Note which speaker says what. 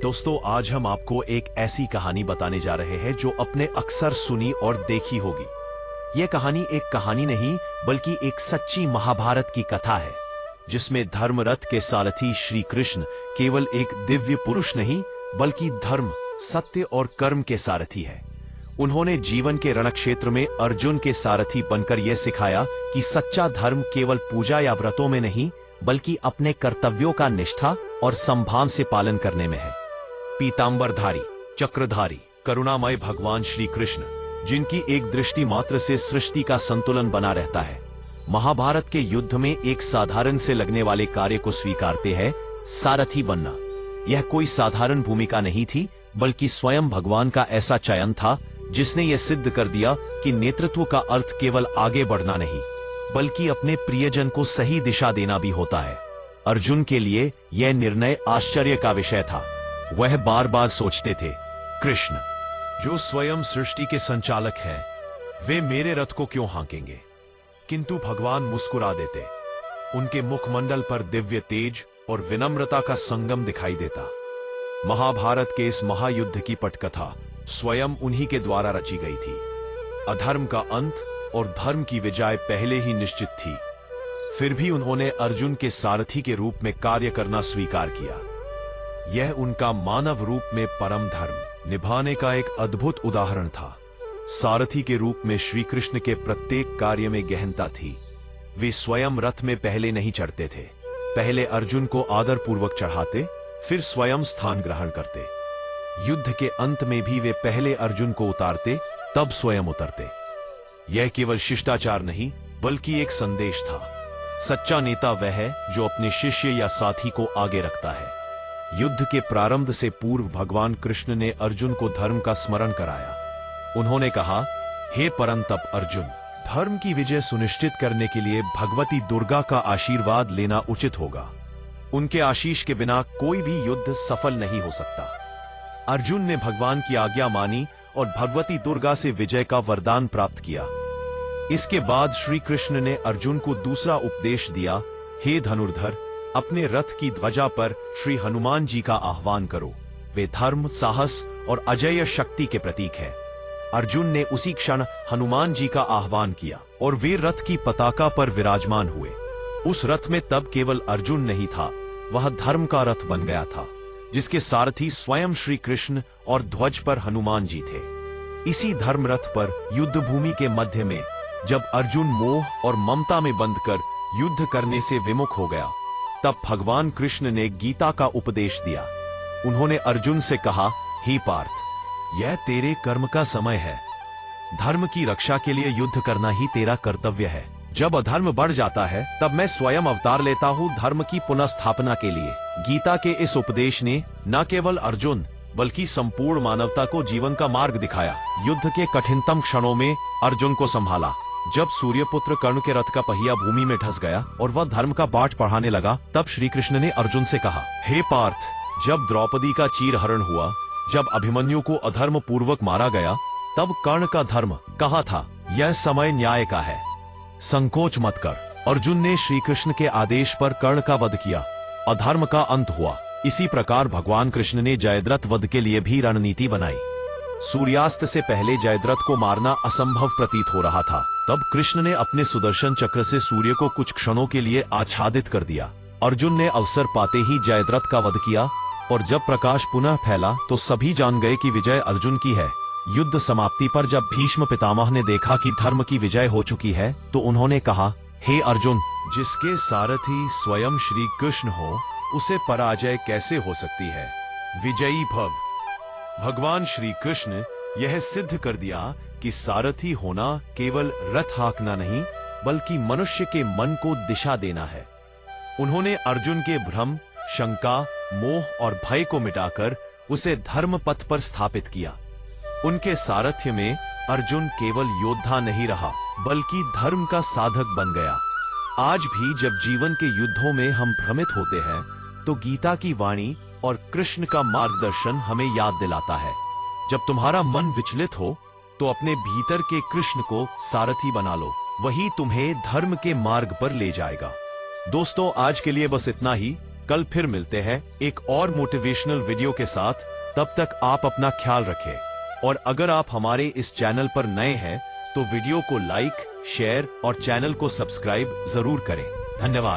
Speaker 1: दोस्तों, आज हम आपको एक ऐसी कहानी बताने जा रहे हैं जो आपने अक्सर सुनी और देखी होगी। यह कहानी एक कहानी नहीं बल्कि एक सच्ची महाभारत की कथा है, जिसमें धर्मरथ के सारथी श्री कृष्ण केवल एक दिव्य पुरुष नहीं बल्कि धर्म, सत्य और कर्म के सारथी है। उन्होंने जीवन के रणक्षेत्र में अर्जुन के सारथी बनकर यह सिखाया कि सच्चा धर्म केवल पूजा या व्रतों में नहीं बल्कि अपने कर्तव्यों का निष्ठा और संभान से पालन करने में है। पीतांबरधारी, चक्रधारी, करुणामय भगवान श्री कृष्ण, जिनकी एक दृष्टि मात्र से सृष्टि का संतुलन बना रहता है, महाभारत के युद्ध में एक साधारण से लगने वाले कार्य को स्वीकारते हैं, सारथी बनना। यह कोई साधारण भूमिका नहीं थी बल्कि स्वयं भगवान का ऐसा चयन था जिसने यह सिद्ध कर दिया कि नेतृत्व का अर्थ केवल आगे बढ़ना नहीं बल्कि अपने प्रियजन को सही दिशा देना भी होता है। अर्जुन के लिए यह निर्णय आश्चर्य का विषय था। वह बार बार सोचते थे, कृष्ण जो स्वयं सृष्टि के संचालक हैं, वे मेरे रथ को क्यों हाँकेंगे? किंतु भगवान मुस्कुरा देते। उनके मुखमंडल पर दिव्य तेज और विनम्रता का संगम दिखाई देता। महाभारत के इस महायुद्ध की पटकथा स्वयं उन्हीं के द्वारा रची गई थी। अधर्म का अंत और धर्म की विजय पहले ही निश्चित थी। फिर भी उन्होंने अर्जुन के सारथी के रूप में कार्य करना स्वीकार किया। यह उनका मानव रूप में परम धर्म निभाने का एक अद्भुत उदाहरण था। सारथी के रूप में श्री कृष्ण के प्रत्येक कार्य में गहनता थी। वे स्वयं रथ में पहले नहीं चढ़ते थे। पहले अर्जुन को आदर पूर्वक चढ़ाते, फिर स्वयं स्थान ग्रहण करते। युद्ध के अंत में भी वे पहले अर्जुन को उतारते, तब स्वयं उतरते। यह केवल शिष्टाचार नहीं बल्कि एक संदेश था। सच्चा नेता वह है जो अपने शिष्य या साथी को आगे रखता है। युद्ध के प्रारंभ से पूर्व भगवान कृष्ण ने अर्जुन को धर्म का स्मरण कराया। उन्होंने कहा, हे परंतप अर्जुन, धर्म की विजय सुनिश्चित करने के लिए भगवती दुर्गा का आशीर्वाद लेना उचित होगा। उनके आशीष के बिना कोई भी युद्ध सफल नहीं हो सकता। अर्जुन ने भगवान की आज्ञा मानी और भगवती दुर्गा से विजय का वरदान प्राप्त किया। इसके बाद श्री कृष्ण ने अर्जुन को दूसरा उपदेश दिया, हे धनुर्धर, अपने रथ की ध्वजा पर श्री हनुमान जी का आह्वान करो। वे धर्म, साहस और अजेय शक्ति के प्रतीक हैं। अर्जुन ने उसी क्षण हनुमान जी का आह्वान किया और वे रथ की पताका पर विराजमान हुए। उस रथ में तब केवल अर्जुन नहीं था, वह धर्म का रथ बन गया था, जिसके सारथी स्वयं श्री कृष्ण और ध्वज पर हनुमान जी थे। इसी धर्म रथ पर युद्ध भूमि के मध्य में जब अर्जुन मोह और ममता में बंधकर युद्ध करने से विमुख हो गया, तब भगवान कृष्ण ने गीता का उपदेश दिया। उन्होंने अर्जुन से कहा, हे पार्थ, यह तेरे कर्म का समय है। धर्म की रक्षा के लिए युद्ध करना ही तेरा कर्तव्य है। जब अधर्म बढ़ जाता है तब मैं स्वयं अवतार लेता हूँ धर्म की पुनः स्थापना के लिए। गीता के इस उपदेश ने न केवल अर्जुन बल्कि संपूर्ण मानवता को जीवन का मार्ग दिखाया। युद्ध के कठिनतम क्षणों में अर्जुन को संभाला। जब सूर्यपुत्र कर्ण के रथ का पहिया भूमि में धंस गया और वह धर्म का पाठ पढ़ाने लगा, तब श्री कृष्ण ने अर्जुन से कहा, हे पार्थ, जब द्रौपदी का चीरहरण हुआ, जब अभिमन्यु को अधर्म पूर्वक मारा गया, तब कर्ण का धर्म कहाँ था? यह समय न्याय का है, संकोच मत कर। अर्जुन ने श्री कृष्ण के आदेश पर कर्ण का वध किया। अधर्म का अंत हुआ। इसी प्रकार भगवान कृष्ण ने जयद्रथ वध के लिए भी रणनीति बनाई। सूर्यास्त से पहले जयद्रथ को मारना असंभव प्रतीत हो रहा था। तब कृष्ण ने अपने सुदर्शन चक्र से सूर्य को कुछ क्षणों के लिए आच्छादित कर दिया। अर्जुन ने अवसर पाते ही जयद्रथ का वध किया और जब प्रकाश पुनः फैला तो सभी जान गए कि विजय अर्जुन की है। युद्ध समाप्ति पर जब भीष्म पितामह ने देखा कि धर्म की विजय हो चुकी है, तो उन्होंने कहा, हे अर्जुन, जिसके सारथी स्वयं श्री कृष्ण हो, उसे पराजय कैसे हो सकती है? विजयी भव। भगवान श्री कृष्ण यह सिद्ध कर दिया कि सारथी होना केवल रथ हाँकना नहीं बल्कि मनुष्य के मन को दिशा देना है। उन्होंने अर्जुन के भ्रम, शंका, मोह और भय को मिटाकर उसे धर्म पथ पर स्थापित किया। उनके सारथ्य में अर्जुन केवल योद्धा नहीं रहा बल्कि धर्म का साधक बन गया। आज भी जब जीवन के युद्धों में हम भ्रमित होते हैं तो गीता की वाणी और कृष्ण का मार्गदर्शन हमें याद दिलाता है। जब तुम्हारा मन विचलित हो तो अपने भीतर के कृष्ण को सारथी बना लो, वही तुम्हें धर्म के मार्ग पर ले जाएगा। दोस्तों, आज के लिए बस इतना ही। कल फिर मिलते हैं एक और मोटिवेशनल वीडियो के साथ। तब तक आप अपना ख्याल रखें। और अगर आप हमारे इस चैनल पर नए हैं तो वीडियो को लाइक, शेयर और चैनल को सब्सक्राइब जरूर करें। धन्यवाद।